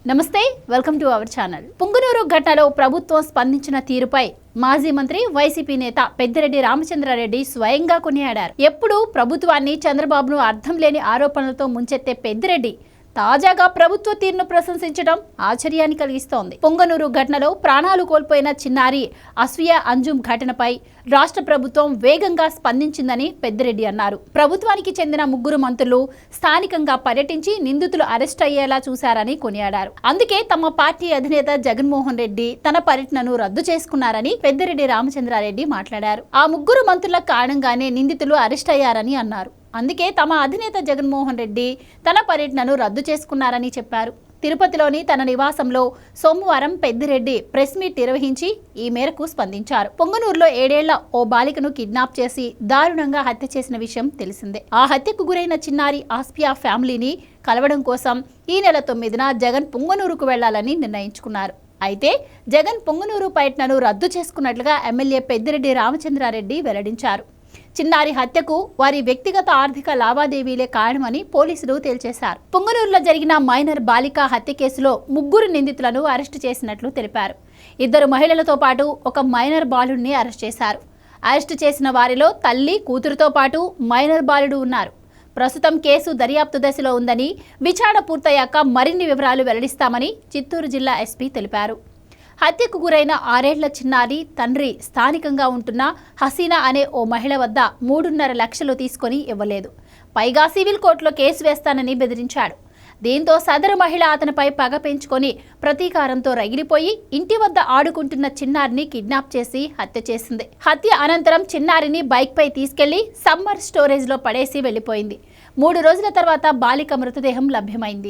నమస్తే, welcome to our channel. Punganur ఘటనలో ప్రభుత్వం స్పందించిన తీరుపై మాజీ మంత్రి వైసీపీ నేత పెద్దిరెడ్డి రామచంద్రారెడ్డి స్వయంగా కొనియాడారు. ఎప్పుడు ప్రభుత్వాన్ని చంద్రబాబును అర్థం లేని ఆరోపణలతో ముంచెత్తే పెద్దిరెడ్డి తాజాగా ప్రభుత్వ తీరును ప్రశంసించడం ఆశ్చర్యాన్ని కలిగిస్తోంది. పొంగనూరు ఘటనలో ప్రాణాలు కోల్పోయిన చిన్నారి అస్వియా అంజుమ్ ఘటనపై రాష్ట్ర ప్రభుత్వం వేగంగా స్పందించిందని పెద్దిరెడ్డి అన్నారు. ప్రభుత్వానికి చెందిన 3 మంత్రులు స్థానికంగా పర్యటించి నిందితులు అరెస్ట్ అయ్యేలా చూశారని కొనియాడారు. అందుకే తమ పార్టీ అధినేత జగన్మోహన్ రెడ్డి తన పర్యటనను రద్దు చేసుకున్నారని పెద్దిరెడ్డి రామచంద్రారెడ్డి మాట్లాడారు. ఆ 3 మంత్రుల కారణంగానే నిందితులు అరెస్ట్ అయ్యారని అన్నారు. అందుకే తమ అధినేత జగన్మోహన్ రెడ్డి తన పర్యటనను రద్దు చేసుకున్నారని చెప్పారు. తిరుపతిలోని తన నివాసంలో సోమవారం పెద్దిరెడ్డి ప్రెస్ మీట్ నిర్వహించి ఈ మేరకు స్పందించారు. పొంగనూరులో 7 ఏళ్ల ఓ బాలికను కిడ్నాప్ చేసి దారుణంగా హత్య చేసిన విషయం తెలిసిందే. ఆ హత్యకు గురైన చిన్నారి ఆస్పియా ఫ్యామిలీని కలవడం కోసం ఈ నెల 9న జగన్ పొంగనూరుకు వెళ్లాలని నిర్ణయించుకున్నారు. అయితే జగన్ పొంగనూరు పర్యటనను రద్దు చేసుకున్నట్లుగా ఎమ్మెల్యే పెద్దిరెడ్డి రామచంద్రారెడ్డి వెల్లడించారు. చిన్నారి హత్యకు వారి వ్యక్తిగత ఆర్థిక లావాదేవీలే కారణమని పోలీసులు తేల్చేశారు. పొంగనూరులో జరిగిన మైనర్ బాలిక హత్య కేసులో 3 నిందితులను అరెస్టు చేసినట్లు తెలిపారు. 2 మహిళలతో పాటు ఒక మైనర్ బాలుడిని అరెస్ట్ చేశారు. అరెస్టు చేసిన వారిలో తల్లి, కూతురుతో పాటు మైనర్ బాలుడు ఉన్నారు. ప్రస్తుతం కేసు దర్యాప్తు దశలో ఉందని, విచారణ పూర్తయ్యాక మరిన్ని వివరాలు వెల్లడిస్తామని చిత్తూరు జిల్లా ఎస్పీ తెలిపారు. హత్యకు గురైన 6 ఏళ్ల చిన్నారి తండ్రి స్థానికంగా ఉంటున్న హసీనా అనే ఓ మహిళ వద్ద 3.5 లక్షలు తీసుకొని ఇవ్వలేదు. పైగా సివిల్ కోర్టులో కేసు వేస్తానని బెదిరించాడు. దీంతో సదరు మహిళ అతనిపై పగ పెంచుకొని ప్రతీకారంతో రగిలిపోయి ఇంటి వద్ద ఆడుకుంటున్న చిన్నారిని కిడ్నాప్ చేసి హత్య చేసింది. హత్య అనంతరం చిన్నారిని బైక్పై తీసుకెళ్లి సమ్మర్ స్టోరేజ్లో పడేసి వెళ్లిపోయింది. 3 రోజుల తర్వాత బాలిక మృతదేహం లభ్యమైంది.